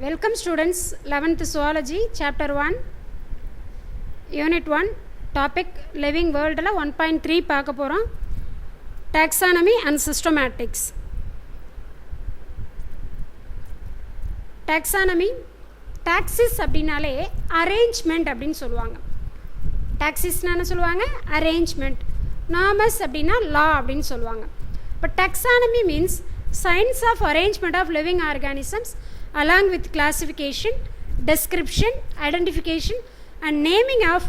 Welcome students, 11th Zoology, Chapter 1, Unit 1, Topic Living World 1.3 பார்க்க போகிறோம். Taxonomy and Systematics. Taxonomy, taxis அப்படின்னாலே arrangement அப்படின்னு சொல்லுவாங்க. Taxisனா என்ன சொல்லுவாங்க? Arrangement. Norms அப்படின்னா law அப்படின்னு சொல்லுவாங்க. But taxonomy means science of arrangement of living organisms along with classification, description, identification and naming of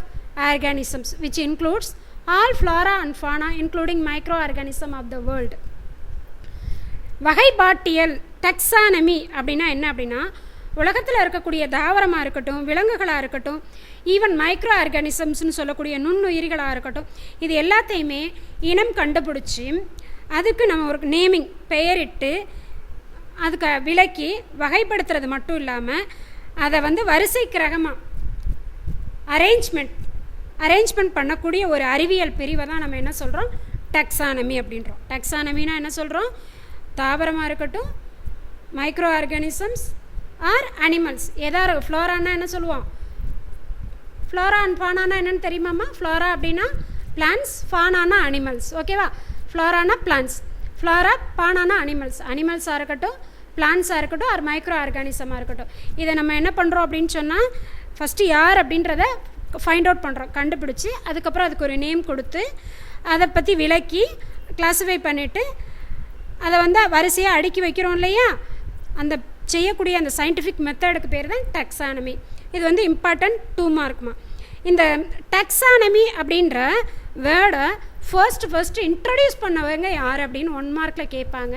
organisms, which includes all flora and fauna including microorganisms of the world. வகைப்பாட்டியல் taxonomy அப்படின்னா என்ன அப்படின்னா, உலகத்தில் இருக்கக்கூடிய தாவரமாக இருக்கட்டும், விலங்குகளாக இருக்கட்டும், ஈவன் மைக்ரோ ஆர்கானிசம்ஸ்னு சொல்லக்கூடிய நுண்ணுயிரிகளாக இருக்கட்டும், இது எல்லாத்தையுமே இனம் கண்டுபிடிச்சி அதுக்கு நம்ம ஒரு நேமிங் பெயரிட்டு அதுக்கு விலக்கி வகைப்படுத்துறது மட்டும் இல்லாமல் அதை வரிசை கிரகமாக அரேஞ்ச்மெண்ட் பண்ணக்கூடிய ஒரு அறிவியல் பிரிவை தான் நம்ம என்ன சொல்கிறோம்? டெக்ஸானமி அப்படின்றோம். டெக்ஸானமினா என்ன சொல்கிறோம்? தாவரமாக இருக்கட்டும், மைக்ரோ ஆர்கானிசம்ஸ் ஆர் அனிமல்ஸ், எதாவது ஃப்ளோரானா என்ன சொல்லுவோம்? ஃப்ளோரா அண்ட் ஃபானானா என்னென்னு தெரியுமாம்மா? ஃப்ளோரா அப்படின்னா பிளான்ஸ், ஃபானானா அனிமல்ஸ். ஓகேவா? ஃப்ளோரானா பிளான்ஸ், ஃப்ளோரா பானானா அனிமல்ஸாக இருக்கட்டும், பிளான்ஸாக இருக்கட்டும், ஆர் மைக்ரோ ஆர்கானிசமாக இருக்கட்டும். இதை நம்ம என்ன பண்ணுறோம் அப்படின்னு சொன்னால், ஃபஸ்ட்டு யார் அப்படின்றத ஃபைண்ட் அவுட் பண்ணுறோம், கண்டுபிடிச்சி அதுக்கப்புறம் அதுக்கு ஒரு நேம் கொடுத்து அதை பற்றி விளக்கி கிளாஸிஃபை பண்ணிவிட்டு அதை வரிசையாக அடுக்கி வைக்கிறோம் இல்லையா? அந்த செய்யக்கூடிய அந்த சயின்டிஃபிக் மெத்தடுக்கு பேர் தான் டெக்ஸானமி. இது இம்பார்ட்டன்ட் 2 மார்க்மா. இந்த டெக்ஸானமி அப்படின்ற வேர்டை ஃபர்ஸ்ட் இன்ட்ரடியூஸ் பண்ணவங்க யார் அப்படின்னு 1 மார்க்கில் கேட்பாங்க.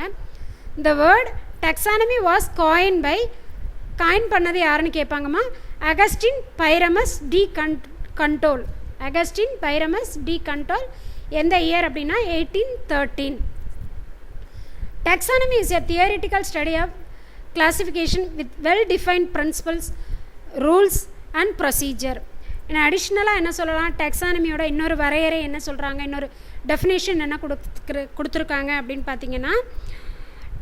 இந்த வேர்ட் டெக்ஸானமி வாஸ் காயின் பண்ணது யாருன்னு கேட்பாங்கம்மா? Augustin Pyramus de Candolle. Augustin Pyramus de Candolle. எந்த இயர் அப்படின்னா 1813. Taxonomy is a theoretical study of classification with well-defined principles, rules and procedure. இன்னும் அடிஷ்னலாக என்ன சொல்லலாம்? டெக்ஸானமியோட இன்னொரு வரையறை என்ன சொல்கிறாங்க, இன்னொரு டெஃபினேஷன் என்ன கொடுத்துருக்காங்க அப்படின்னு பார்த்தீங்கன்னா,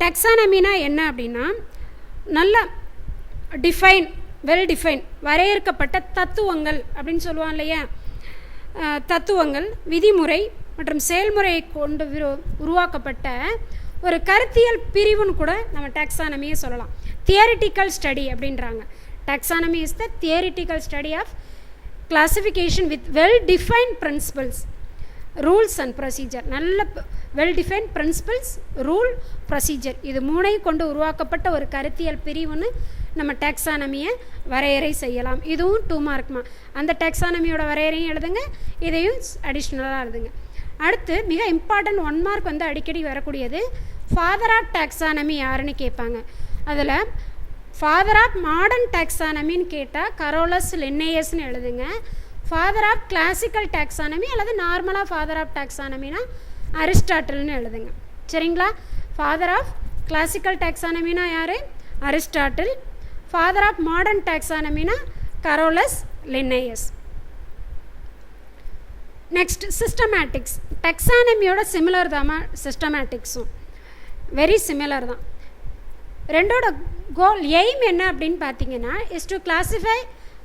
டெக்ஸானமினா என்ன அப்படின்னா, நல்ல வெல் டிஃபைன் வரையறுக்கப்பட்ட தத்துவங்கள் அப்படின்னு சொல்லுவாங்க இல்லையா? தத்துவங்கள், விதிமுறை மற்றும் செயல்முறையை கொண்டு உருவாக்கப்பட்ட ஒரு கருத்தியல் பிரிவுன்னு கூட நம்ம டெக்ஸானமியை சொல்லலாம். தியரிட்டிக்கல் ஸ்டடி அப்படின்றாங்க. Taxonomy is the theoretical study of classification with well defined principles, rules and procedure. நல்ல well defined principles, rule, procedure, இது மூணையும் கொண்டு உருவாக்கப்பட்ட ஒரு கருத்தியல் பிரிவுன்னு நம்ம டெக்ஸானமியை வரையறை செய்யலாம். இதுவும் 2 மார்க்மா. அந்த டெக்ஸானமியோட வரையறையும் எழுதுங்க, இதையும் அடிஷ்னலாக எழுதுங்க. அடுத்து மிக இம்பார்ட்டன்ட் 1 மார்க் அடிக்கடி வரக்கூடியது, ஃபாதர் ஆஃப் டெக்ஸானமி யாருன்னு கேட்பாங்க. அதில் ஃபாதர் ஆஃப் மாடர்ன் டெக்ஸானமின்னு கேட்டால் கரோலஸ் லின்னேயஸ்ன்னு எழுதுங்க. ஃபாதர் ஆஃப் கிளாசிக்கல் டெக்ஸானமி அல்லது நார்மலாக ஃபாதர் ஆஃப் டெக்ஸானமினா அரிஸ்டாட்டில்னு எழுதுங்க. சரிங்களா? ஃபாதர் ஆஃப் கிளாசிக்கல் டெக்ஸானமினா யார்? அரிஸ்டாட்டில். ஃபாதர் ஆஃப் மாடர்ன் டெக்ஸானமினா கரோலஸ் லின்னேயஸ். Next systematics. டெக்ஸானமியோட சிமிலர் தாம்மா சிஸ்டமேட்டிக்ஸும், வெரி சிமிலர் தான். ரெண்டோட கோல் எய்ம் என்ன அப்படின்னு பார்த்தீங்கன்னா, is to classify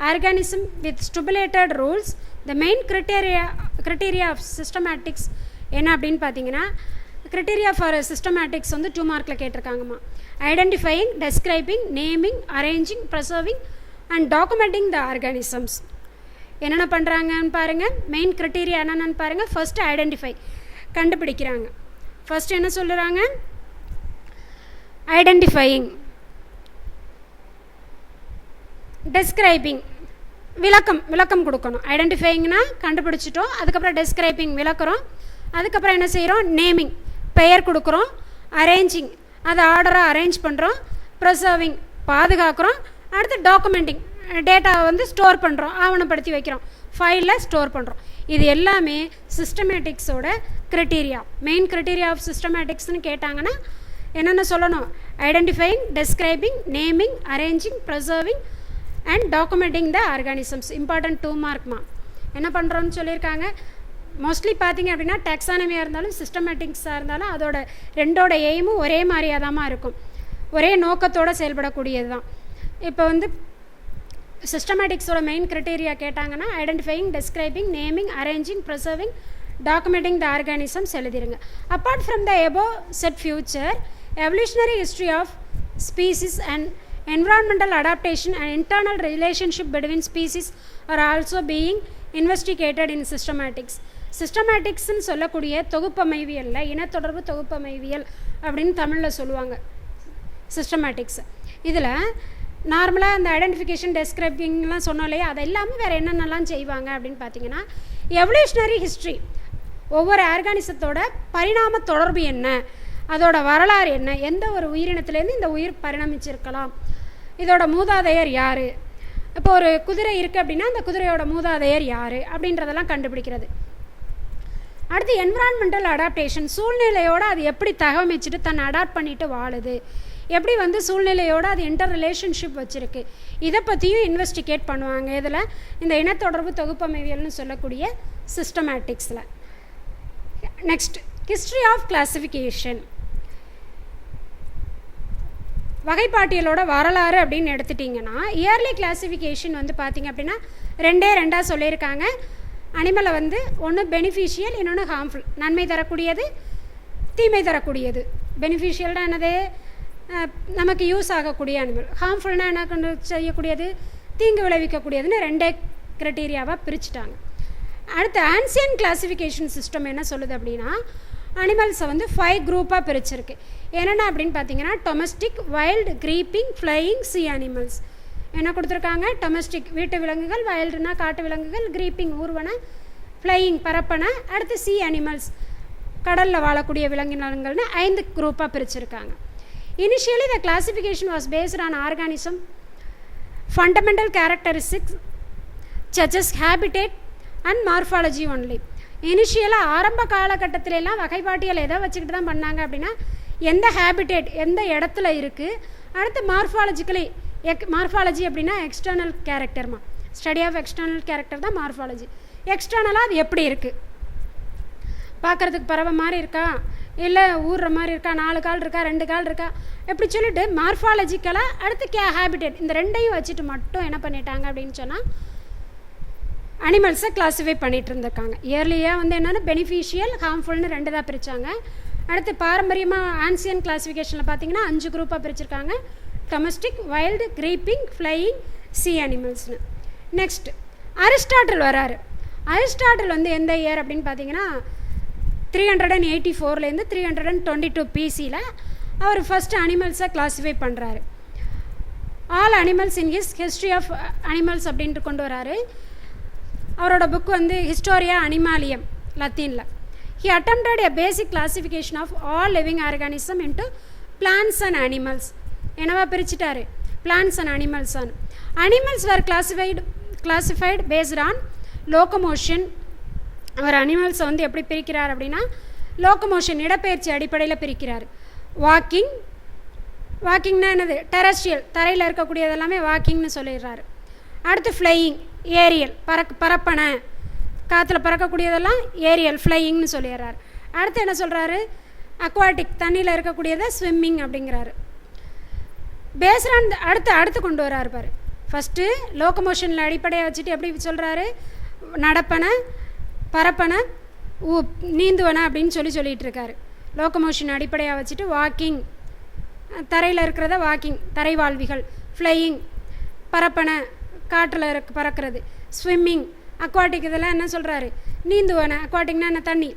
organism with stipulated rules. The main criteria of systematics என்ன அப்படின்னு பார்த்தீங்கன்னா, கிரிட்டீரியா ஃபார் சிஸ்டமேட்டிக்ஸ் 2 மார்க்கில் கேட்டிருக்காங்கம்மா. Identifying, describing, naming, arranging, preserving and documenting the organisms. என்னென்ன பண்ணுறாங்கன்னு பாருங்கள். மெயின் கிரிட்டீரியா என்னென்னு பாருங்கள். ஃபஸ்ட்டு ஐடென்டிஃபை, கண்டுபிடிக்கிறாங்க. ஃபஸ்ட்டு என்ன சொல்லுறாங்க? ஐடென்டிஃபையிங். டெஸ்கிரைபிங், விளக்கம் கொடுக்கணும். ஐடென்டிஃபையிங்னா கண்டுபிடிச்சிட்டோம், அதுக்கப்புறம் டெஸ்கிரைபிங் விளக்குறோம், அதுக்கப்புறம் என்ன செய்கிறோம்? நேமிங், பெயர் கொடுக்குறோம். அரேஞ்சிங், அதை ஆர்டராக அரேஞ்ச் பண்ணுறோம். ப்ரிசர்விங், பாதுகாக்கிறோம். அடுத்து டாக்குமெண்டிங், டேட்டாவை ஸ்டோர் பண்ணுறோம், ஆவணப்படுத்தி வைக்கிறோம், ஃபைலில் ஸ்டோர் பண்ணுறோம். இது எல்லாமே சிஸ்டமேட்டிக்ஸோட கிரிட்டீரியா. மெயின் கிரிட்டீரியா ஆஃப் சிஸ்டமேட்டிக்ஸ்னு கேட்டாங்கன்னா என்னென்ன சொல்லணும்? Identifying, describing, naming, arranging, preserving and documenting the organisms. Important 2 மார்க்மா. என்ன பண்ணுறோன்னு சொல்லியிருக்காங்க. மோஸ்ட்லி பார்த்திங்க அப்படின்னா டெக்ஸானமியாக இருந்தாலும் சிஸ்டமேட்டிக்ஸாக இருந்தாலும் அதோட ரெண்டோட எய்மும் ஒரே மாதிரியாக தான் இருக்கும், ஒரே நோக்கத்தோடு செயல்படக்கூடியது தான். இப்போ வந்து சிஸ்டமேட்டிக்ஸோட மெயின் க்ரைட்டீரியா கேட்டாங்கன்னா identifying, describing, naming, arranging, preserving, documenting the organisms எழுதிருங்க. Apart from the above set future, evolutionary history of species and environmental adaptation and internal relationship between species are also being investigated in systematics. சிஸ்டமேட்டிக்ஸ்ன்னு சொல்லக்கூடிய தொகுப்பமைவியலில் இனத்தொடர்பு தொகுப்பமைவியல் அப்படின்னு தமிழில் சொல்லுவாங்க systematics. இதில் நார்மலாக அந்த identification, டெஸ்கிரைபிங்லாம் சொன்னோம் இல்லையா, அது எல்லாமே வேறு என்னென்னலாம் செய்வாங்க அப்படின்னு பார்த்தீங்கன்னா, எவல்யூஷனரி ஹிஸ்ட்ரி, ஒவ்வொரு ஆர்கானிசத்தோட பரிணாம தொடர்பு என்ன, அதோட வரலாறு என்ன, எந்த ஒரு உயிரினத்துலேருந்து இந்த உயிர் பரிணமிச்சிருக்கலாம், இதோட மூதாதையர் யார், இப்போ ஒரு குதிரை இருக்குது அப்படின்னா அந்த குதிரையோட மூதாதையர் யார் அப்படின்றதெல்லாம் கண்டுபிடிக்கிறது. அடுத்து என்விரான்மெண்டல் அடாப்டேஷன், சூழ்நிலையோடு அது எப்படி தகவமைச்சிட்டு தன்னை அடாப்ட் பண்ணிட்டு வாழுது, எப்படி வந்து சூழ்நிலையோடு அது இன்டர் ரிலேஷன்ஷிப் வச்சுருக்கு, இதை பற்றியும் இன்வெஸ்டிகேட் பண்ணுவாங்க. இதில் இந்த இனத்தொடர்பு தொகுப்பமைவியல்னு சொல்லக்கூடிய சிஸ்டமேட்டிக்ஸில். நெக்ஸ்ட், ஹிஸ்ட்ரி ஆஃப் கிளாசிஃபிகேஷன், வகைப்பாட்டியலோட வரலாறு அப்படின்னு எடுத்துட்டிங்கன்னா, இயர்லி கிளாசிஃபிகேஷன் வந்து பார்த்திங்க அப்படின்னா ரெண்டாக சொல்லியிருக்காங்க. அனிமலை வந்து ஒன்று பெனிஃபிஷியல், இன்னொன்று ஹார்ம்ஃபுல், நன்மை தரக்கூடியது, தீமை தரக்கூடியது. பெனிஃபிஷியல்னா என்னது, நமக்கு யூஸ் ஆகக்கூடிய அனிமல். ஹார்ம்ஃபுல்னால் என்ன கொண்டு செய்யக்கூடியது, தீங்கு விளைவிக்கக்கூடியதுன்னு ரெண்டே க்ரைட்டீரியாவாக பிரிச்சுட்டாங்க. அடுத்து ஆன்சியன் கிளாசிஃபிகேஷன் சிஸ்டம் என்ன சொல்லுது அப்படின்னா, அனிமல்ஸை வந்து 5 குரூப்பாக பிரிச்சிருக்கு. என்னென்ன அப்படின்னு பார்த்தீங்கன்னா, domestic, wild, creeping, flying, C animals. என்ன கொடுத்துருக்காங்க, டொமஸ்டிக் வீட்டு விலங்குகள், வைல்டுனா காட்டு விலங்குகள், க்ரீப்பிங் ஊர்வன, ஃப்ளையிங் பரப்பன, அடுத்து சி அனிமல்ஸ் கடலில் வாழக்கூடிய விலங்கினங்கள்னு 5 குரூப்பாக பிரிச்சிருக்காங்க. Initially the classification was based on organism fundamental characteristics such as habitat and morphology only. இனிஷியலாக ஆரம்ப காலகட்டத்திலலாம் வகைப்பாட்டியல் எதை வச்சுக்கிட்டு தான் பண்ணாங்க அப்படின்னா, எந்த ஹேபிடேட் எந்த இடத்துல இருக்குது, அடுத்து மார்ஃபாலஜிக்கலி, மார்ஃபாலஜி அப்படின்னா எக்ஸ்டர்னல் கேரக்டர்மா, ஸ்டடி ஆஃப் எக்ஸ்டர்னல் கேரக்டர் தான் மார்ஃபாலஜி. எக்ஸ்டர்னலாக அது எப்படி இருக்குது, பார்க்குறதுக்கு பறவை மாதிரி இருக்கா, இல்லை ஊறுற மாதிரி இருக்கா, 4 கால் இருக்கா, 2 கால் இருக்கா, எப்படி சொல்லிட்டு மார்ஃபாலஜிக்கலாக அடுத்து ஹேபிடேட் இந்த ரெண்டையும் வச்சுட்டு மட்டும் என்ன பண்ணிட்டாங்க அப்படின்னு சொன்னால் அனிமல்ஸை கிளாஸிஃபை பண்ணிகிட்டு இருந்திருக்காங்க. இயர்லியாக வந்து என்னென்னா பெனிஃபிஷியல், ஹார்ம்ஃபுல்னு 2 தான் பிரித்தாங்க. அடுத்து பாரம்பரியமாக ஆன்சியன் கிளாஸிஃபிகேஷனில் பார்த்திங்கன்னா 5 குரூப்பாக பிரிச்சிருக்காங்க, domestic, wild, creeping, flying, sea அனிமல்ஸ்னு. நெக்ஸ்ட் அரிஸ்டாட்டில் வராரு. அரிஸ்டாட்டில் வந்து எந்த இயர் அப்படின்னு பார்த்தீங்கன்னா 384 322 பிசியில் அவர் ஃபஸ்ட்டு அனிமல்ஸை கிளாஸிஃபை பண்ணுறாரு. All animals in history of animals அப்படின்ட்டு கொண்டு வராரு. அவரோட புக் வந்து ஹிஸ்டோரியா அனிமாலியம் லத்தீனில். He attempted a basic classification of all living organism into plants and animals. என்னவா பிரிச்சுட்டாரு, plants and animals. Animals were classified based on locomotion. அவர் அனிமல்ஸை வந்து எப்படி பிரிக்கிறார் அப்படின்னா, லோக்கமோஷன் இடப்பெயர்ச்சி அடிப்படையில் பிரிக்கிறார். வாக்கிங்னா என்னது, டெரஸ்ட்ரியல் தரையில் இருக்கக்கூடியது எல்லாமே வாக்கிங்னு சொல்லிடுறாரு. அடுத்து ஃப்ளையிங், ஏரியல் பரப்பன காற்றுல பறக்கக்கூடியதெல்லாம் ஏரியல் ஃப்ளையிங்னு சொல்லிடுறாரு. அடுத்து என்ன சொல்கிறாரு, அக்வாட்டிக் தண்ணியில் இருக்கக்கூடியதை ஸ்விம்மிங் அப்படிங்கிறாரு. பேஸ்ரான் அடுத்து கொண்டு வராரு பாரு. ஃபஸ்ட்டு லோக்கமோஷனில் அடிப்படையாக வச்சுட்டு எப்படி சொல்கிறாரு, நடப்பன, பரப்பன, நீந்துவன அப்படின்னு சொல்லிகிட்டு இருக்காரு. லோக்கமோஷன் அடிப்படையாக வச்சுட்டு வாக்கிங், தரையில் இருக்கிறத வாக்கிங் தரைவாழ்விகள், ஃப்ளையிங் பரப்பன காற்றில் பறக்கிறது, ஸ்விம்மிங் அக்வாட்டிக் இதெல்லாம் என்ன சொல்கிறாரு, நீந்துவன அக்வாட்டிக்னா என்ன தண்ணி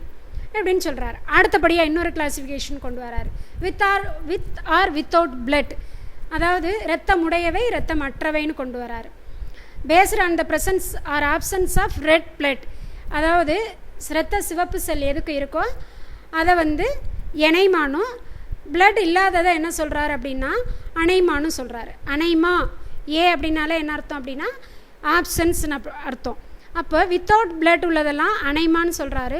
அப்படின்னு சொல்கிறாரு. அடுத்தபடியாக இன்னொரு கிளாஸிஃபிகேஷன் கொண்டு வராரு, வித் ஆர் வித்தவுட் பிளட், அதாவது இரத்தம் உடையவை இரத்தம் அற்றவைன்னு கொண்டு வராரு. Based on the presence or absence of red blood, அதாவது இரத்த சிவப்பு செல் எதுக்கு இருக்கோ அதை வந்து எனைமானும், பிளட் இல்லாததை என்ன சொல்கிறாரு அப்படின்னா அனைமானும் சொல்கிறாரு. அனைமா ஏ அப்படின்னாலே என்ன அர்த்தம் அப்படின்னா ஆப்சன்ஸ்னு அர்த்தம். அப்போ வித்தவுட் பிளட் உள்ளதெல்லாம் அனைமான்னு சொல்கிறாரு,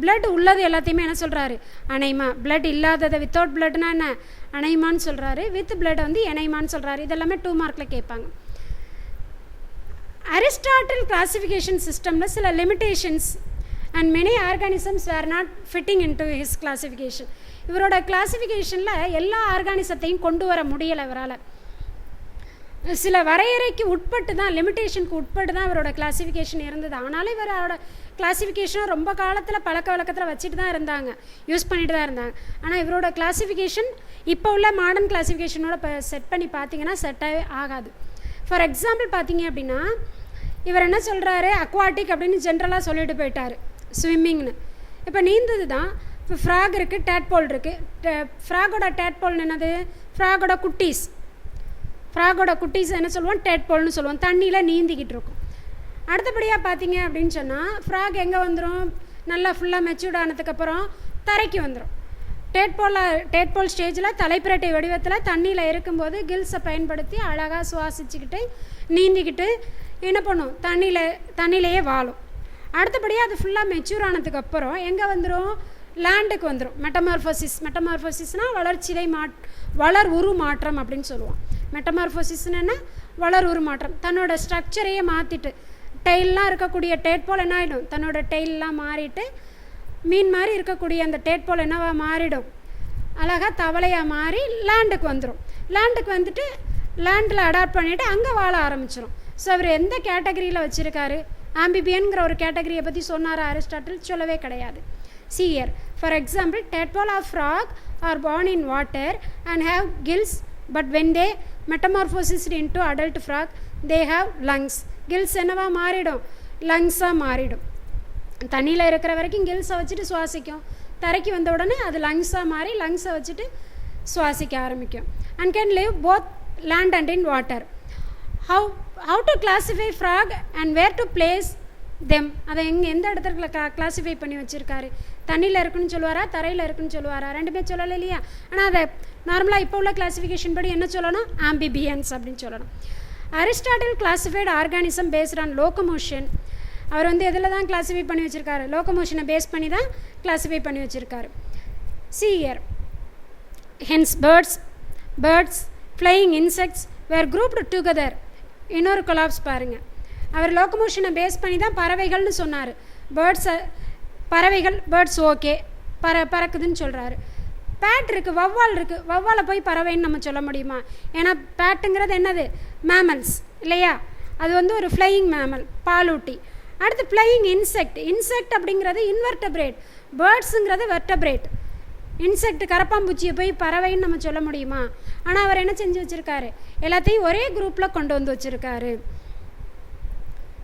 பிளட் உள்ளது எல்லாத்தையுமே என்ன சொல்கிறாரு அனைமா. பிளட் இல்லாததை வித்தவுட் பிளட்னா என்ன அனைமான்னு சொல்கிறாரு, வித் பிளட் வந்து எனைமான்னு சொல்கிறாரு. இதெல்லாமே 2 மார்க்கில் கேட்பாங்க. அரிஸ்டாட்டில் கிளாசிஃபிகேஷன் சிஸ்டமில் சில limitations and many organisms where not fitting in to his classification. இவரோட கிளாஸிஃபிகேஷனில் எல்லா ஆர்கானிசத்தையும் கொண்டு வர முடியலை இவரால். சில வரையறைக்கு உட்பட்டு தான், லிமிட்டேஷனுக்கு உட்பட்டு தான் அவரோட கிளாஸிஃபிகேஷன் இருந்தது. ஆனாலும் இவரோட கிளாஸிஃபிகேஷன் ரொம்ப காலத்தில் பழக்க வழக்கத்தில் வச்சுட்டு தான் இருந்தாங்க, யூஸ் பண்ணிட்டு தான் இருந்தாங்க. ஆனால் இவரோட கிளாஸிஃபிகேஷன் இப்போ உள்ள மாடர்ன் கிளாஸிஃபிகேஷனோட இப்போ செட் பண்ணி பார்த்தீங்கன்னா செட்டாகவே ஆகாது. ஃபார் எக்ஸாம்பிள் பார்த்தீங்க அப்படின்னா, இவர் என்ன சொல்கிறாரு, அக்வாட்டிக் அப்படின்னு ஜென்ரலாக சொல்லிட்டு போயிட்டார், ஸ்விம்மிங்னு. இப்போ நீந்தது தான். இப்போ ஃப்ராக் இருக்குது, டேட்போல் இருக்குது. ஃப்ராகோட டேட்போல் என்னது, ஃப்ராகோட குட்டீஸ். ஃப்ராகோட குட்டீஸ் என்ன சொல்லுவோம், டேட்போல்னு சொல்லுவோம். தண்ணியில் நீந்திக்கிட்டு இருக்கும். அடுத்தபடியாக பார்த்தீங்க அப்படின்னு சொன்னால், ஃப்ராக் எங்கே வந்துடும், நல்லா ஃபுல்லாக மெச்சூர்ட் ஆனதுக்கப்புறம் தரைக்கு வந்துடும். டேட்போல் ஸ்டேஜில் தலைப்பிரட்டை வடிவத்தில் தண்ணியில் இருக்கும்போது கில்ஸை பயன்படுத்தி அழகாக சுவாசிச்சுக்கிட்டு நீந்திக்கிட்டு என்ன பண்ணும், தண்ணியிலேயே வாழும். அடுத்தபடியாக அது ஃபுல்லாக மெச்சூர் ஆனதுக்கப்புறம் எங்கே வந்துடும், லேண்டுக்கு வந்துடும். மெட்டமார்ஃபோசிஸ்னால் வளர்ச்சிதை வளர் உரு மாற்றம் அப்படின்னு சொல்லுவோம். மெட்டமார்ஃபோசிஸ்னு என்ன, வளர் உரு மாற்றம். தன்னோட ஸ்ட்ரக்சரையே மாற்றிட்டு, டெய்லாம் இருக்கக்கூடிய டேட்போல் என்ன ஆகிடும், தன்னோட டெய்லாம் மாறிட்டு மீன் மாதிரி இருக்கக்கூடிய அந்த டேட்போல் என்னவா மாறிடும், அழகாக தவளையாக மாறி லேண்டுக்கு வந்துடும். லேண்டுக்கு வந்துட்டு லேண்டில் அடாப்ட் பண்ணிவிட்டு அங்கே வாழ ஆரம்பிச்சிடும். ஸோ அவர் எந்த கேட்டகரியில் வச்சுருக்காரு, ஆம்பிபியன்கிற ஒரு கேட்டகரியை பற்றி சொன்னார் அரிஸ்டாட்டில், சொல்லவே கிடையாது. See here, for example, tadpole or frog are born in water and have gills, but when they metamorphosis into adult frog, they have lungs. Gills என்னவா மாறிடும், லங்ஸாக மாறிடும். தண்ணியில் இருக்கிற வரைக்கும் கில்ஸை வச்சுட்டு சுவாசிக்கும், தரைக்கு வந்த உடனே அது லங்ஸாக மாறி லங்ஸை வச்சுட்டு சுவாசிக்க ஆரம்பிக்கும். and can live both land and in water. How to classify frog and where to place them, அதை எந்த இடத்துல கிளாஸிஃபை பண்ணி வச்சுருக்காரு, தண்ணியில் இருக்குன்னு சொல்லுவாரா, தரையில் இருக்குன்னு சொல்லுவாரா, ரெண்டுமே சொல்லலை இல்லையா. ஆனால் அதை நார்மலாக இப்போ உள்ள கிளாஸிஃபிகேஷன் படி என்ன சொல்லணும், ஆம்பிபியன்ஸ் அப்படின்னு சொல்லணும். Aristotle classified organism based on locomotion. அவர் வந்து எதில் தான் கிளாஸிஃபை பண்ணி வச்சுருக்காரு, லோகோமோஷனை பேஸ் பண்ணி தான் கிளாஸிஃபை பண்ணி வச்சுருக்காரு. See here, hence birds, flying insects were grouped together. இன்னொரு கொலாப்ஸ் பாருங்கள். அவர் லோகோமோஷனை பேஸ் பண்ணி தான் பறவைகள்னு சொன்னார். பேர்ட்ஸ் ஓகே, பறக்குதுன்னு சொல்கிறாரு. பேட் இருக்குது, வவ்வால் இருக்குது, வவ்வாலை போய் பறவைன்னு நம்ம சொல்ல முடியுமா? ஏன்னா பேட்டுங்கிறது என்னது, மேமல்ஸ் இல்லையா, அது வந்து ஒரு ஃப்ளையிங் மேமல், பாலூட்டி. அடுத்து ஃப்ளையிங் இன்செக்ட் அப்படிங்கிறது இன்வெர்டபிரேட், பேர்ட்ஸுங்கிறது வெர்டபிரேட். இன்செக்ட் கரப்பாம்பூச்சியை போய் பறவைன்னு நம்ம சொல்ல முடியுமா? ஆனால் அவர் என்ன செஞ்சு வச்சுருக்காரு, எல்லாத்தையும் ஒரே குரூப்பில் கொண்டு வந்து வச்சுருக்காரு.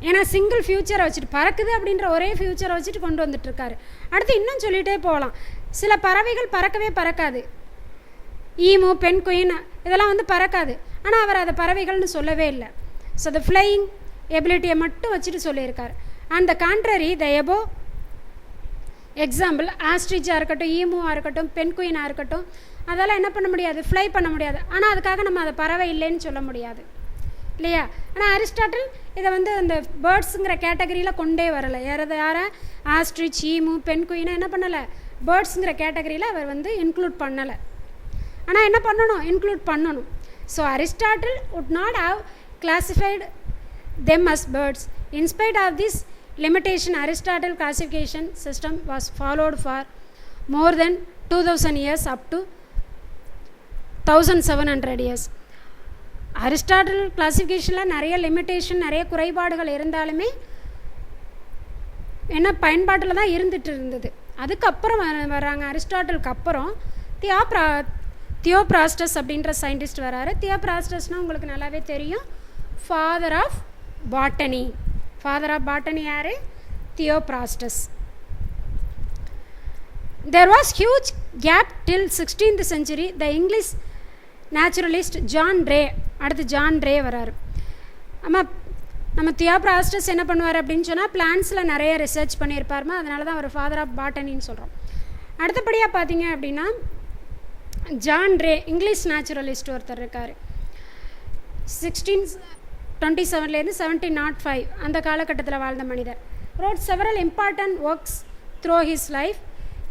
ஏன்னா சிங்கிள் ஃப்யூச்சரை வச்சுட்டு, பறக்குது அப்படின்ற ஒரே ஃப்யூச்சரை வச்சுட்டு கொண்டு வந்துட்டுருக்காரு. அடுத்து இன்னும் சொல்லிகிட்டே போகலாம். சில பறவைகள் பறக்கவே பறக்காது, ஈமு, பெண் குயின் இதெல்லாம் வந்து பறக்காது. ஆனால் அவர் அதை பறவைகள்னு சொல்லவே இல்லை. ஸோ அந்த ஃப்ளையிங் எபிலிட்டியை மட்டும் வச்சுட்டு சொல்லியிருக்காரு. And the contrary the above example, ஆஸ்ட்ரிச்சாக இருக்கட்டும், ஈமுவாக இருக்கட்டும், பெண் குயினாக இருக்கட்டும், அதெல்லாம் என்ன பண்ண முடியாது, ஃப்ளை பண்ண முடியாது. ஆனால் அதுக்காக நம்ம அதை பறவை இல்லைன்னு சொல்ல முடியாது இல்லையா. ஆனால் அரிஸ்டாட்டில் இதை வந்து அந்த பேர்ட்ஸுங்கிற கேட்டகரியில் கொண்டே வரலை. யாரை ஆஸ்ட்ரிச், ஈமு, பெண் குயினை என்ன பண்ணலை, பேர்ட்ஸுங்கிற கேட்டகரியில் அவர் வந்து இன்க்ளூட் பண்ணலை. ஆனால் என்ன பண்ணணும், இன்க்ளூட் பண்ணணும். So Aristotle would not have classified them as birds. In spite of this limitation, Aristotle classification system was followed for more than 2000 years up to 1700 years. Aristotle கிளாஸிஃபிகேஷனில் நிறைய லிமிட்டேஷன், நிறைய குறைபாடுகள் இருந்தாலுமே என்ன பயன்பாட்டில் தான் இருந்துட்டு இருந்தது. அதுக்கப்புறம் வராங்க, அரிஸ்டாட்டிலுக்கு அப்புறம் தியோப்ராஸ்டஸ் அப்படின்ற சயின்டிஸ்ட் வராரு. தியோப்ராஸ்டஸ்னால் உங்களுக்கு நல்லாவே தெரியும், ஃபாதர் ஆஃப் பாட்டனி யார், தியோப்ராஸ்டஸ். There was huge gap till 16th century. The English naturalist John Ray, அடுத்து ஜான் ரே வராரு. நம்ம தியோப்ராஸ்டஸ் என்ன பண்ணுவார் அப்படின்னு சொன்னால், பிளான்ஸில் நிறைய ரிசர்ச் பண்ணியிருப்பாருமா, அதனால தான் அவர் ஃபாதர் ஆஃப் பாட்டனின்னு சொல்கிறோம். அடுத்தபடியாக பார்த்தீங்க அப்படின்னா ஜான் ரே, இங்கிலீஷ் நேச்சுரலிஸ்ட் ஒருத்தர் இருக்கார். 1627 1705 அந்த காலகட்டத்தில் வாழ்ந்த மனிதர். wrote several important works through his life.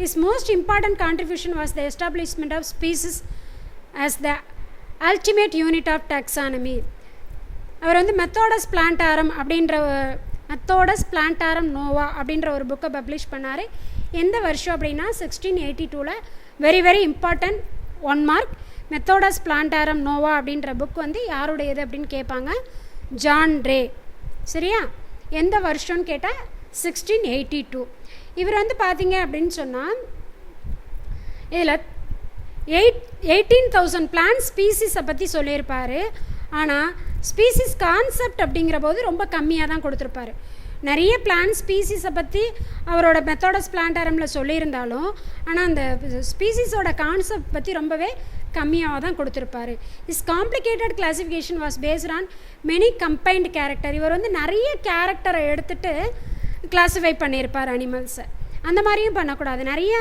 His most important contribution was the establishment of species as the ultimate unit of taxonomy. அவர் வந்து மெத்தோடஸ் பிளான்டாரம் நோவா அப்படின்ற ஒரு புக்கை பப்ளிஷ் பண்ணார். எந்த வருஷம் அப்படின்னா 1682. Very important 1 mark. Methodus Plantarum Nova அப்படின்ற book வந்து யாருடையது அப்படின்னு கேட்பாங்க, ஜான் ரே. சரியா? எந்த வருஷம்னு கேட்டால் 1682. இவர் வந்து பார்த்தீங்க அப்படின்னு சொன்னால் இதில் 18,000 பிளான்ட் ஸ்பீசிஸை பற்றி சொல்லியிருப்பார். ஆனால் ஸ்பீசிஸ் கான்செப்ட் அப்படிங்கிற போது ரொம்ப கம்மியாக தான் கொடுத்துருப்பாரு. நிறைய பிளான்ட் ஸ்பீசிஸை பற்றி அவரோட மெத்தோடஸ் பிளான்டாரமில் சொல்லியிருந்தாலும் ஆனால் அந்த ஸ்பீசிஸோட கான்செப்ட் பற்றி ரொம்பவே கம்மியாக தான் கொடுத்துருப்பாரு. Is complicated classification was based on many combined character. இவர் வந்து நிறைய கேரக்டரை எடுத்துகிட்டு கிளாஸிஃபை பண்ணியிருப்பார் அனிமல்ஸை. அந்த மாதிரியும் பண்ணக்கூடாது. நிறைய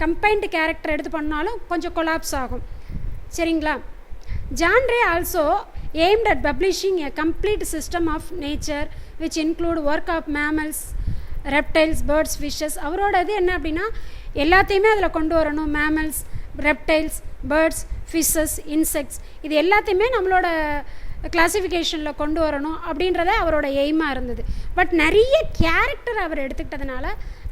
கம்பைன்டு கேரக்டர் எடுத்து பண்ணாலும் கொஞ்சம் கொலாப்ஸ் ஆகும். சரிங்களா? John Ray also aimed at publishing a complete system of nature which include work of mammals, reptiles, birds, fishes. அவரோட இது என்ன அப்படின்னா எல்லாத்தையுமே அதில் கொண்டு வரணும். Mammals, reptiles, birds, fishes, insects இது எல்லாத்தையுமே நம்மளோட கிளாசிஃபிகேஷனில் கொண்டு வரணும் அப்படின்றத அவரோட எய்மாக இருந்தது. பட் நிறைய கேரக்டர் அவர் எடுத்துக்கிட்டதுனால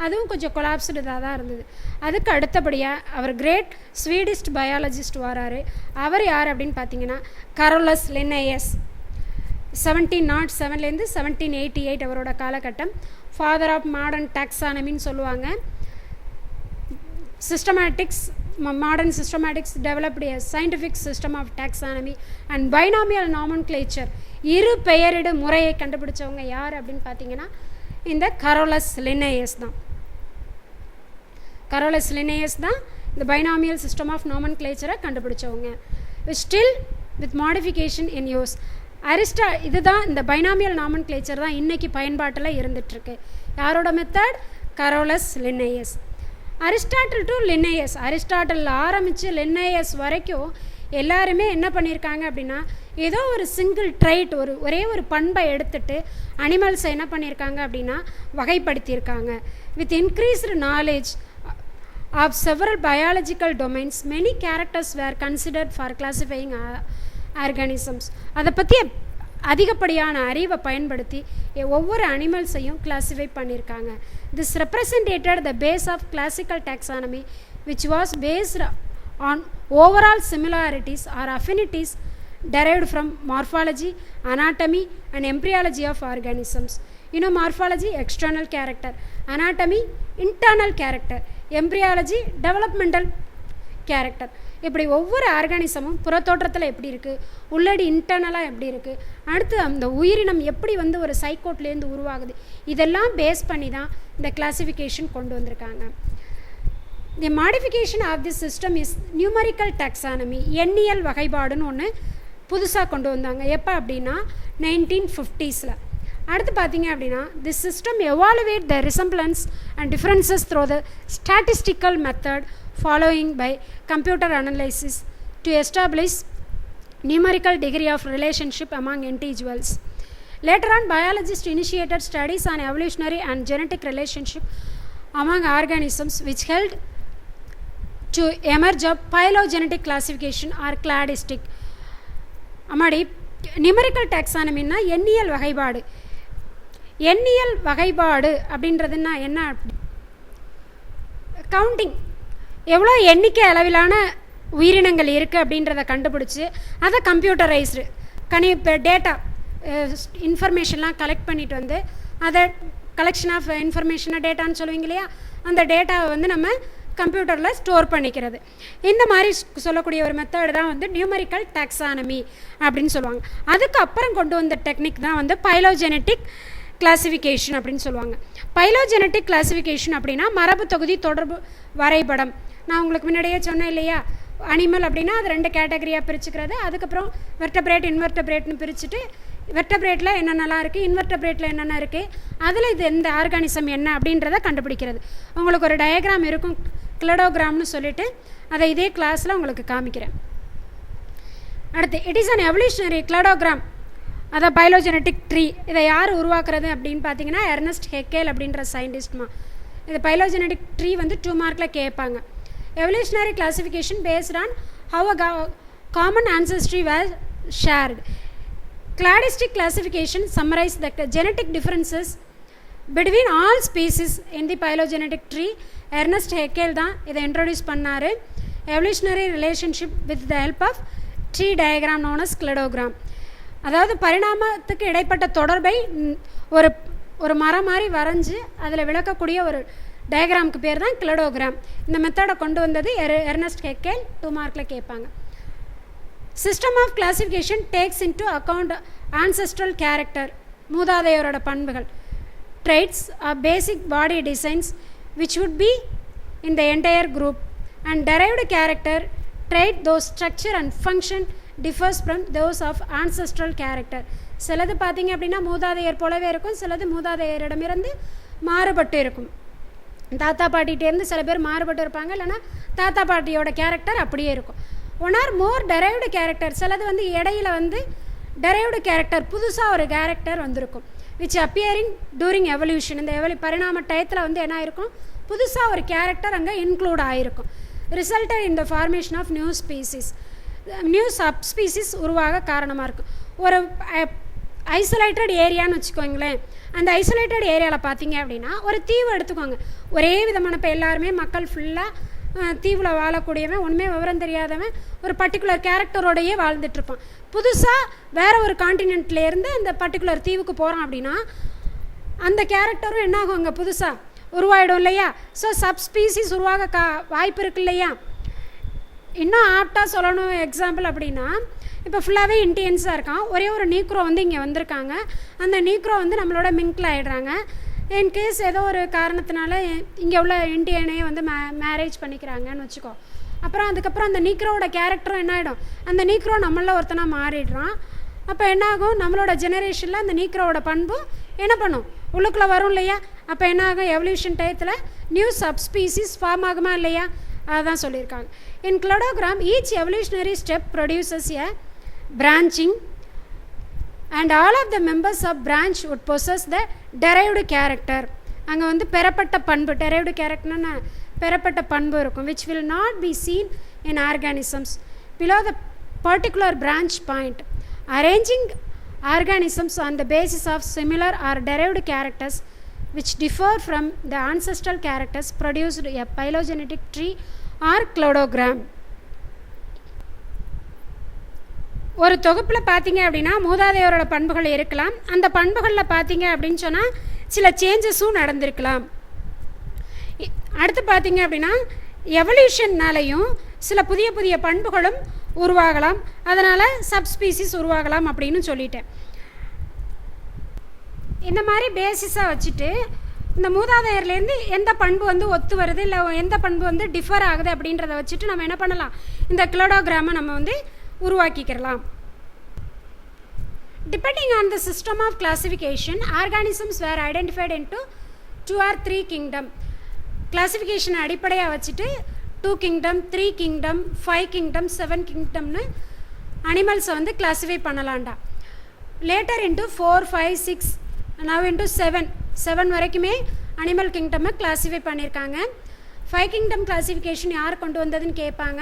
அதுவும் கொஞ்சம் கொலாப்ஸ்டாக தான் இருந்தது. அதுக்கு அடுத்தபடியாக அவர் கிரேட் ஸ்வீடிஷ் பயாலஜிஸ்ட் வராரு. அவர் யார் அப்படின்னு பார்த்தீங்கன்னா கரோலஸ் லின்னேயஸ். 1707 1788 அவரோட காலகட்டம். ஃபாதர் ஆஃப் மாடர்ன் டாக்ஸானமின்னு சொல்லுவாங்க. Systematics modern systematics developed a scientific system of taxonomy and binomial nomenclature. இரு பெயரிடு முறையை கண்டுபிடிச்சவங்க யார் அப்படின்னு பார்த்தீங்கன்னா இந்த கரோலஸ் லின்னேயஸ் தான். கரோலஸ் லின்னேயஸ் தான் இந்த பைனாமியல் சிஸ்டம் ஆஃப் நாமன்க்ளேச்சரை கண்டுபிடிச்சவங்க. Still with modification in use. இதுதான் இந்த பைனாமியல் நாமன்க்ளேச்சர் தான் இன்றைக்கி பயன்பாட்டில் இருந்துகிட்ருக்கு. யாரோட method? Carolus Linnaeus. Aristotle to Linnaeus. Aristotle ஆரம்பித்து லின்னேயஸ் வரைக்கும் எல்லாருமே என்ன பண்ணியிருக்காங்க அப்படின்னா ஏதோ ஒரு சிங்கிள் ட்ரைட் ஒரே ஒரு பண்பை எடுத்துட்டு அனிமல்ஸை என்ன பண்ணியிருக்காங்க அப்படின்னா வகைப்படுத்தியிருக்காங்க. With increased knowledge of several biological domains many characters were considered for classifying organisms. அதை பற்றி அதிகப்படியான அறிவை பயன்படுத்தி ஒவ்வொரு அனிமல்ஸையும் கிளாஸிஃபை பண்ணியிருக்காங்க. This represented the base of classical taxonomy which was based on overall similarities or affinities derived from morphology, anatomy and embryology of organisms. Morphology external character, anatomy internal character, embryology developmental character. இப்படி ஒவ்வொரு ஆர்கானிசமும் புறத்தோற்றத்தில் எப்படி இருக்குது, உள்ளடி இன்டர்னலாக எப்படி இருக்குது, அடுத்து அந்த உயிரினம் எப்படி வந்து ஒரு சைக்கோட்லேருந்து உருவாகுது, இதெல்லாம் பேஸ் பண்ணி தான் இந்த கிளாசிஃபிகேஷன் கொண்டு வந்திருக்காங்க. The modification of the system is numerical taxonomy. எண்ணியல் வகைப்பாடுன்னு ஒன்று புதுசாக கொண்டு வந்தாங்க. எப்போ அப்படின்னா 1950s. அடுத்து பார்த்தீங்க அப்படின்னா the system evaluate the resemblance and differences through the statistical method following by computer analysis to establish numerical degree of relationship among individuals. Later on, biologists initiated studies on evolutionary and genetic relationship among organisms which helped to emerge a phylogenetic classification or cladistic. அம்மாடி numerical டாக்ஸானமின்னா எண்ணியல் வகைப்பாடு. எண்ணியல் வகைப்பாடு அப்படின்றதுன்னா என்ன? Counting, எவ்வளோ எண்ணிக்கை அளவிலான உயிரினங்கள் இருக்குது அப்படின்றத கண்டுபிடிச்சி அதை கம்ப்யூட்டரைஸ்டு டேட்டா இன்ஃபர்மேஷன்லாம் கலெக்ட் பண்ணிட்டு வந்து அதை கலெக்ஷன் ஆஃப் இன்ஃபர்மேஷனை டேட்டான்னு சொல்லுவீங்க இல்லையா, அந்த டேட்டாவை வந்து நம்ம கம்ப்யூட்டரில் ஸ்டோர் பண்ணிக்கிறது. இந்த மாதிரி சொல்லக்கூடிய ஒரு மெத்தட் தான் வந்து நியூமரிக்கல் டாக்ஸானமி அப்படின்னு சொல்லுவாங்க. அதுக்கப்புறம் கொண்டு வந்த டெக்னிக் தான் வந்து பைலோஜெனட்டிக் கிளாசிஃபிகேஷன் அப்படின்னு சொல்லுவாங்க. பைலோஜெனட்டிக் கிளாசிஃபிகேஷன் அப்படின்னா மரபு தொகுதி தொடர்பு வரைபடம். நான் உங்களுக்கு முன்னாடியே சொன்னேன் இல்லையா, அனிமல் அப்படின்னா அது 2 கேட்டகரியாக பிரிச்சுக்கிறது. அதுக்கப்புறம் வெர்டபிரேட் இன்வெர்டபிரேட்னு பிரிச்சுட்டு வெர்டபிரேட்டில் என்னென்னலாம் இருக்குது, இன்வெர்டபிரேட்டில் என்னென்ன இருக்குது, அதில் இது இந்த ஆர்கானிசம் என்ன அப்படின்றத கண்டுபிடிக்கிறது. உங்களுக்கு ஒரு டயக்ராம் இருக்கும், கிளடோகிராம்னு சொல்லிட்டு அதை இதே கிளாஸில் உங்களுக்கு காமிக்கிறேன். அடுத்து இட் இஸ் அன் எவல்யூஷனரி கிளடோகிராம், அதை பைலோஜெனட்டிக் ட்ரீ. இதை யார் உருவாக்குறது அப்படின்னு பார்த்தீங்கன்னா எர்னஸ்ட் ஹெக்கேல் அப்படின்ற சயின்டிஸ்ட்மா. இது பைலோஜெனட்டிக் ட்ரீ வந்து 2 மார்க்கில் கேட்பாங்க. Evolutionary classification based on have a common ancestry was shared. Cladistic classification summarizes the genetic differences between all species in the phylogenetic tree. Ernst Haeckel தான் இதை இன்ட்ரோடியூஸ் பண்ணார். Evolutionary relationship with the help of tree diagram known as cladogram. அதாவது பரிணாமத்துக்கு இடைப்பட்ட தொடர்பை ஒரு மரம் மாதிரி வரைஞ்சி அதில் விளக்கக்கூடிய ஒரு டயக்ராமுக்கு பேர் தான் கிளடோகிராம். இந்த மெத்தடை கொண்டு வந்தது எர்னஸ்ட் ஹெக்கேல். 2 மார்க்கில் கேட்பாங்க. System of classification takes into account ancestral character, மூதாதையரோட பண்புகள், traits or basic body designs which would be in the entire group, and derived character trait those structure and function differs from those of ancestral character. சிலது பார்த்தீங்க அப்படின்னா மூதாதையர் போலவே இருக்கும், சிலது மூதாதையரிடமிருந்து மாறுபட்டு இருக்கும். தாத்தா பாட்டிகிட்டேருந்து சில பேர் மாறுபட்டு இருப்பாங்க, இல்லைனா தாத்தா பாட்டியோட கேரக்டர் அப்படியே இருக்கும். ஒன் ஆர் மோர் டெரைவ்டு கேரக்டர், சிலது வந்து இடையில வந்து டெரைவ்டு கேரக்டர் புதுசாக ஒரு கேரக்டர் வந்திருக்கும். விச் அப்பியரிங் டூரிங் எவல்யூஷன், இந்த பரிணாம டயத்தில் வந்து என்ன ஆயிருக்கும், புதுசாக ஒரு கேரக்டர் அங்கே இன்க்ளூட் ஆகிருக்கும். Resulted in the formation of new species, new subspecies உருவாக காரணமாக இருக்கும். ஒரு ஐசோலேட்டட் ஏரியான்னு வச்சுக்கோங்களேன். அந்த ஐசோலேட்டட் ஏரியாவில் பார்த்தீங்க அப்படின்னா ஒரு தீவு எடுத்துக்கோங்க. ஒரே விதமான இப்போ எல்லாருமே மக்கள் ஃபுல்லாக தீவில் வாழக்கூடியவன், ஒன்றுமே விவரம் தெரியாதவன், ஒரு பர்டிகுலர் கேரக்டரோடையே வாழ்ந்துட்டுருப்பான். புதுசாக வேறு ஒரு காண்டினென்ட்லேருந்து அந்த பர்டிகுலர் தீவுக்கு போகிறான் அப்படின்னா அந்த கேரக்டரும் என்னாகும், அங்கே புதுசாக உருவாயிடும் இல்லையா. ஸோ சப்ஸ்பீசிஸ் உருவாக வாய்ப்பு இருக்கு இல்லையா. இன்னும் ஆப்டாக சொல்லணும் எக்ஸாம்பிள் அப்படின்னா, இப்போ ஃபுல்லாகவே இண்டியன்ஸாக இருக்கான், ஒரே ஒரு நீக்ரோ வந்து இங்கே வந்திருக்காங்க. அந்த நீக்ரோ வந்து நம்மளோட மிங்கில் ஆகிடுறாங்க. இன்கேஸ் ஏதோ ஒரு காரணத்தினால இங்கே உள்ள இண்டியனையே வந்து மேரேஜ் பண்ணிக்கிறாங்கன்னு வச்சுக்கோ. அப்புறம் அதுக்கப்புறம் அந்த நீக்ரோவோட கேரக்டரும் என்ன ஆகிடும், அந்த நீக்ரோ நம்மள ஒருத்தனாக மாறிடுறான். அப்போ என்னாகும், நம்மளோட ஜெனரேஷனில் அந்த நீக்ரோவோட பண்பும் என்ன பண்ணும், உள்ளுக்குள்ளே வரும் இல்லையா. அப்போ என்ன ஆகும், எவல்யூஷன் டயத்தில் நியூ சப்ஸ்பீசிஸ் ஃபார்ம் ஆகுமா இல்லையா, அதுதான் சொல்லியிருக்காங்க. In cladogram each evolutionary step produces a branching and all of the members of branch would possess the derived character. அங்கே வந்து பெறப்பட்ட பண்பு, derived characterனா பெறப்பட்ட பண்பு இருக்கும், which will not be seen in organisms below the particular branch point. Arranging organisms on the basis of similar or derived characters which differ from the ancestral characters produced a phylogenetic tree or cladogram. ஒரு தொகுப்பில் பார்த்தீங்க அப்படின்னா மூதாதையரோட பண்புகள் இருக்கலாம். அந்த பண்புகளில் பார்த்தீங்க அப்படின்னு சொன்னால் சில சேஞ்சஸும் நடந்திருக்கலாம். அடுத்து பார்த்தீங்க அப்படின்னா எவல்யூஷன்னாலையும் சில புதிய புதிய பண்புகளும் உருவாகலாம், அதனால் சப்ஸ்பீசிஸ் உருவாகலாம் அப்படின்னு சொல்லிட்டேன். இந்த மாதிரி பேசிஸாக வச்சுட்டு இந்த மூதாதையர்லேருந்து எந்த பண்பு வந்து ஒத்து வருது, இல்லை எந்த பண்பு வந்து டிஃபர் ஆகுது அப்படின்றத வச்சுட்டு நம்ம என்ன பண்ணலாம், இந்த கிளடோகிராமை நம்ம வந்து உருவாக்கிக்கிறலாம். Depending on the system of classification, organisms were identified into 2 or 3 kingdom. Classification அடிப்படையாக வச்சுட்டு 2 kingdom, 3 kingdom, 5 kingdom, 7 kingdomனு அனிமல்ஸை வந்து கிளாஸிஃபை பண்ணலாண்டா. லேட்டர் இன்ட்டு 4, 5, 6 now into 7 வரைக்குமே அனிமல் கிங்டமை கிளாஸிஃபை பண்ணியிருக்காங்க. 5 kingdom கிளாஸிஃபிகேஷன் யார் கொண்டு வந்ததுன்னு கேட்பாங்க.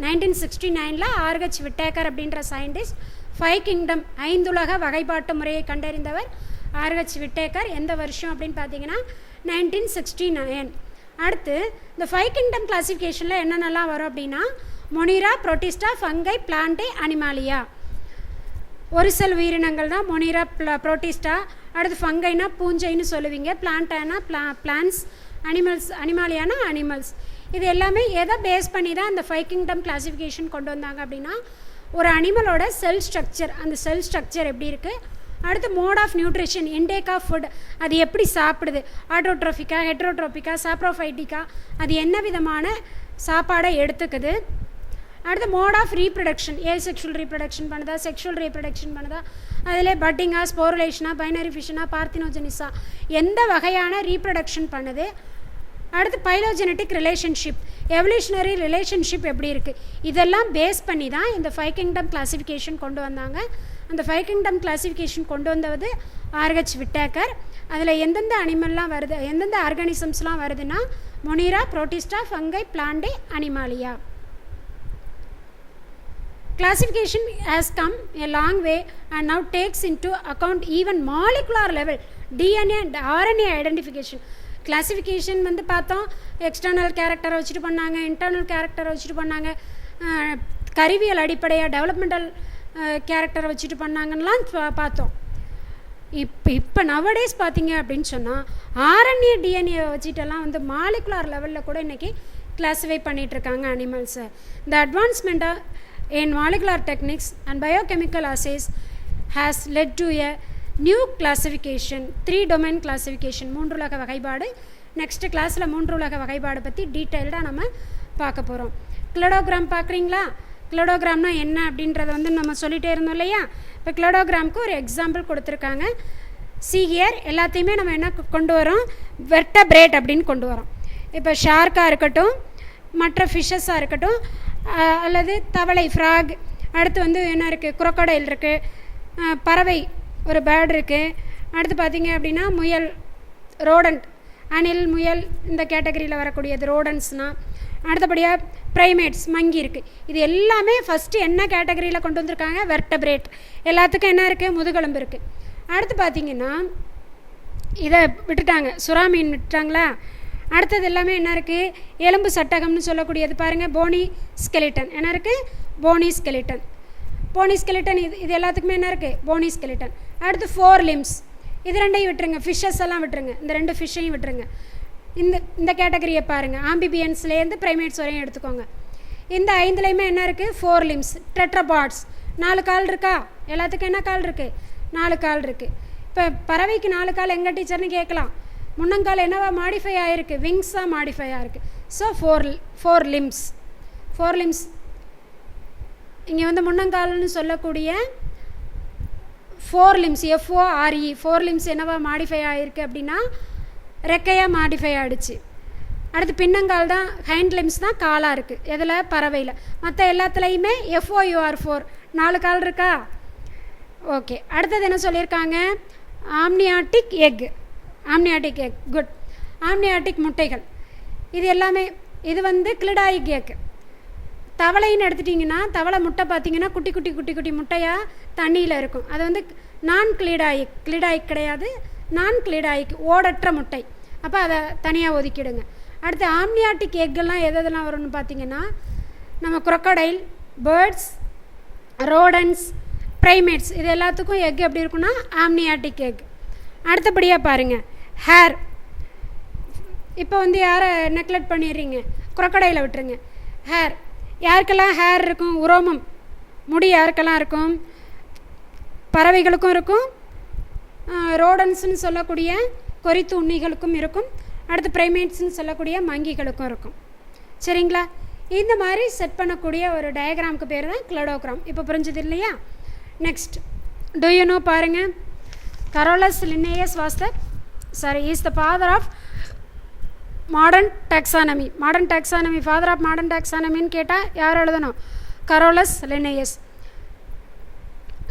1969 ஆர்ஹெச் விட்டேக்கர் அப்படின்ற சயின்டிஸ்ட் 5 kingdom 5 உலக வகைப்பாட்டு முறையை கண்டறிந்தவர் ஆர்ஹெச் விட்டேக்கர். எந்த வருஷம் அப்படின்னு பார்த்தீங்கன்னா 1969. அடுத்து இந்த 5 kingdom கிளாஸிஃபிகேஷனில் என்னென்னலாம் வரும் அப்படின்னா Monera, Protista, fungi, Plantae, Animalia. ஒரு செல் உயிரினங்கள் தான் மொனிரா, புரோட்டிஸ்டா. அடுத்து ஃபங்கைனா பூஞ்சைன்னு சொல்லுவீங்க, பிளான்டானா பிளான்ஸ், அனிமாலியானா அனிமல்ஸ். இது எல்லாமே எதை பேஸ் பண்ணி தான் இந்த 5 kingdom கிளாஸிஃபிகேஷன் கொண்டு வந்தாங்க அப்படின்னா ஒரு அனிமலோட செல் ஸ்ட்ரக்சர், அந்த செல் ஸ்ட்ரக்சர் எப்படி இருக்குது, அடுத்து mode of nutrition, intake of food, அது எப்படி சாப்பிடுது, ஆட்டோட்ரோஃபிக்கா, ஹெட்ரோட்ரோபிக்கா, சாப்ரோஃபைட்டிக்கா, அது என்ன விதமான சாப்பாடை எடுத்துக்குது, அடுத்து mode of reproduction, sexual reproduction பண்ணுதா, செக்ஷுவல் ரீப்ரொடக்ஷன் பண்ணுதா, அதில் பட்டிங்கா, ஸ்போருலேஷனா, பைனரி ஃபிஷனா, பார்த்தினோஜெனிஸா, எந்த வகையான ரீப்ரொடக்ஷன் பண்ணுது, அடுத்து பைலோஜெனட்டிக் ரிலேஷன்ஷிப், எவல்யூஷனரி ரிலேஷன்ஷிப் எப்படி இருக்குது, இதெல்லாம் பேஸ் பண்ணி தான் இந்த 5 kingdom கிளாஸிஃபிகேஷன் கொண்டு வந்தாங்க. அந்த 5 kingdom கிளாஸிஃபிகேஷன் கொண்டு வந்தது ஆர்ஹெச் விட்டேக்கர். அதில் எந்தெந்த அனிமல்லாம் வருது, எந்தெந்த ஆர்கானிசம்ஸ்லாம் வருதுன்னா Monera, Protista, fungi, Plantae, Animalia. Classification has come a long way and now takes into account even molecular level DNA and RNA identification. Classification வந்து பார்த்தோம், எக்ஸ்டர்னல் கேரக்டரை வச்சுட்டு பண்ணாங்க, இன்டர்னல் கேரக்டரை வச்சுட்டு பண்ணாங்க, கருவியல் அடிப்படையாக டெவலப்மெண்டல் கேரக்டரை வச்சுட்டு பண்ணாங்கன்னெலாம் பார்த்தோம். இப்போ நவடேஸ் பார்த்தீங்க அப்படின்னு சொன்னால் ஆர்என்ஏ டிஎன்ஏ வச்சுட்டெல்லாம் வந்து மாலிகுலார் லெவலில் கூட இன்றைக்கி கிளாஸிஃபை பண்ணிகிட்ருக்காங்க அனிமல்ஸை. The advancement in molecular techniques and biochemical assays has led to a new classification, 3 domain classification, 3 உலக வகைப்பாடு. நெக்ஸ்ட்டு கிளாஸில் 3 உலக வகைப்பாடு பற்றி டீட்டெயில்டாக நம்ம பார்க்க போகிறோம். கிளடோகிராம் பார்க்குறீங்களா? கிளடோகிராம்னா என்ன அப்படின்றத வந்து நம்ம சொல்லிகிட்டே இருந்தோம் இல்லையா? இப்போ கிளடோகிராமுக்கு ஒரு எக்ஸாம்பிள் கொடுத்துருக்காங்க. சீகியர் எல்லாத்தையுமே நம்ம என்ன கொண்டு வரோம், வெர்டபிரேட் அப்படின்னு கொண்டு வரோம். இப்போ ஷார்க்காக இருக்கட்டும், மற்ற ஃபிஷ்ஷஸாக இருக்கட்டும், அல்லது தவளை ஃப்ராக், அடுத்து வந்து என்ன இருக்குது, குரோக்கடைல் இருக்குது, பறவை ஒரு பேர்டு இருக்குது, அடுத்து பார்த்திங்க அப்படின்னா முயல், ரோடண்ட், அணில், முயல் இந்த கேட்டகரியில் வரக்கூடியது ரோடன்ஸ்னால். அடுத்தபடியாக ப்ரைமேட்ஸ், மங்கி இருக்குது. இது எல்லாமே ஃபஸ்ட்டு என்ன கேட்டகரியில் கொண்டு வந்திருக்காங்க, வெர்டபிரேட். எல்லாத்துக்கும் என்ன இருக்குது, முதுகெலும்பு இருக்குது. அடுத்து பார்த்திங்கன்னா இதை விட்டுட்டாங்க, சுறா மீன் விட்டுட்டாங்களா. அடுத்தது எல்லாமே என்ன இருக்குது, எலும்பு சட்டகம்னு சொல்லக்கூடியது பாருங்கள், போனி ஸ்கெலிட்டன். என்ன இருக்குது, போனி ஸ்கெலிட்டன். போனி ஸ்கெலிட்டன் இது எல்லாத்துக்குமே என்ன இருக்குது, போனி ஸ்கெலிட்டன். அடுத்து 4 லிம்ஸ், இது ரெண்டையும் விட்டுருங்க, ஃபிஷ்ஷஸ் எல்லாம் விட்டுருங்க, இந்த 2 ஃபிஷ்ஷையும் விட்டுருங்க. இந்த கேட்டகரியை பாருங்கள், ஆம்பிபியன்ஸ்லேருந்து ப்ரைமேட்ஸ் வரையும் எடுத்துக்கோங்க. இந்த 5லையுமே என்ன இருக்குது, 4 லிம்ஸ். டெட்ராபாட்ஸ், 4 கால் இருக்கா, எல்லாத்துக்கும் என்ன கால் இருக்குது, 4 கால் இருக்குது. இப்போ பறவைக்கு 4 கால் எங்கள் டீச்சர்னு கேட்கலாம். முன்னங்கால் என்னவா மாடிஃபை ஆகிருக்கு, விங்ஸாக மாடிஃபை ஆகிருக்கு. So 4 limbs. 4 லிம்ஸ் இங்கே வந்து முன்னங்கால்னு சொல்லக்கூடிய 4 லிம்ஸ், FORE, 4 லிம்ஸ் என்னவா மாடிஃபை ஆகிருக்கு அப்படின்னா ரெக்கையாக மாடிஃபை ஆகிடுச்சு. அடுத்து பின்னங்கால் தான், ஹைண்ட் லிம்ஸ் தான் காலாக இருக்குது. எதில், பறவையில். மற்ற எல்லாத்துலேயுமே FOUR, 4 கால் இருக்கா. ஓகே, அடுத்தது என்ன சொல்லியிருக்காங்க, amniotic egg. Amniotic egg, good. Amniotic முட்டைகள், இது எல்லாமே இது வந்து கிளிடாயிக் எக். தவளைன்னு எடுத்துட்டிங்கன்னா, தவளை முட்டை பார்த்திங்கன்னா குட்டி குட்டி குட்டி குட்டி முட்டையாக தண்ணியில் இருக்கும். அது வந்து நான் கிளிடாயிக். கிளிடாயிக் கிடையாது, நான் கிளிடாயிக், ஓடற்ற முட்டை. அப்போ அதை தனியாக ஒதுக்கிடுங்க. அடுத்து ஆம்னியாட்டிக் எக்கெல்லாம் எதெல்லாம் வரும்னு பார்த்திங்கன்னா, நம்ம குரோக்கடைல், பேர்ட்ஸ், ரோடன்ஸ், ப்ரைமேட்ஸ், இது எல்லாத்துக்கும் எக் எப்படி இருக்குன்னா ஆம்னியாட்டிக் எக். அடுத்தபடியாக பாருங்கள், ஹேர். இப்போ வந்து யாரை நெக்லெக்ட் பண்ணிடுறீங்க, குரோக்கடைலை விட்டுருங்க. ஹேர், யாருக்கெல்லாம் ஹேர் இருக்கும், உரோமம், முடி யாருக்கெல்லாம் இருக்கும், பறவைகளுக்கும் இருக்கும், ரோடன்ஸ்னு சொல்லக்கூடிய கொறித்து உண்ணிகளுக்கும் இருக்கும், அடுத்து ப்ரைமேட்ஸ்ன்னு சொல்லக்கூடிய மங்கிகளுக்கும் இருக்கும். சரிங்களா? இந்த மாதிரி செட் பண்ணக்கூடிய ஒரு டயக்ராமுக்கு பேர் தான் கிளடோகிராம். இப்போ புரிஞ்சது இல்லையா? நெக்ஸ்ட், டு யூ நோ பாருங்கள், Carolus Linnaeus is the father of modern taxonomy. Modern taxonomy, father of modern டாக்ஸானமின்னு கேட்டால் யார் எழுதணும், Carolus Linnaeus.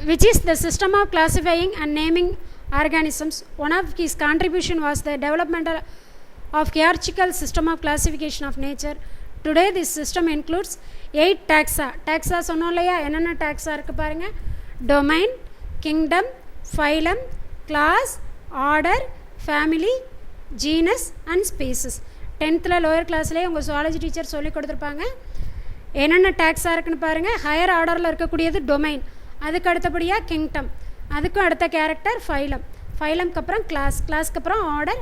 which is the system of classifying and naming organisms. One of his contribution was the development of hierarchical system of classification of nature. Today this system includes 8 taxa. Taxa சொன்னோம் இல்லையா, என்னென்ன taxa இருக்குது பாருங்கள், domain, kingdom, phylum, class, order, family, genus and species. 10th lower கிளாஸ்லேயே உங்கள் zoology teacher சொல்லி கொடுத்துருப்பாங்க. என்னென்ன taxa இருக்குன்னு பாருங்கள். ஹையர் ஆர்டரில் இருக்கக்கூடியது டொமைன், அதுக்கு அடுத்தபடியாக கிங்டம், அதுக்கும் அடுத்த கேரக்டர் ஃபைலம், ஃபைலம்க்கு அப்புறம் கிளாஸ், கிளாஸ்க்கு அப்புறம் ஆர்டர்,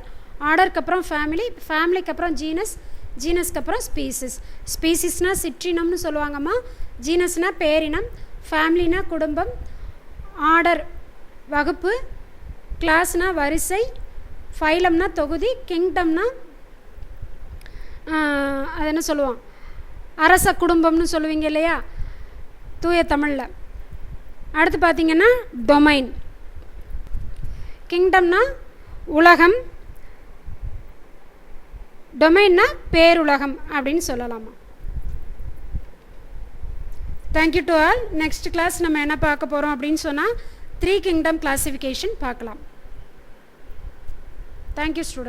ஆர்டருக்கு அப்புறம் ஃபேமிலி, ஃபேமிலிக்கு அப்புறம் ஜீனஸ், ஜீனஸ்க்கு அப்புறம் ஸ்பீசிஸ். ஸ்பீசிஸ்னால் சிற்றினம்னு சொல்லுவாங்கம்மா, ஜீனஸ்னால் பேரினம், ஃபேமிலினா குடும்பம், ஆர்டர் வகுப்பு, கிளாஸ்னால் வரிசை, ஃபைலம்னா தொகுதி, கிங்டம்னா அது என்ன சொல்லுவோம், அரச குடும்பம்னு சொல்லுவீங்க இல்லையா தூய தமிழில். அடுத்து பார்த்திங்கன்னா டொமைன். கிங்டம்னா உலகம், டொமைன்னா பேருலகம் அப்படின்னு சொல்லலாமா. Thank you to all. Next class நம்ம என்ன பார்க்க போகிறோம் அப்படின்னு சொன்னால் 3 கிங்டம் கிளாஸிஃபிகேஷன் பார்க்கலாம். Thank you student.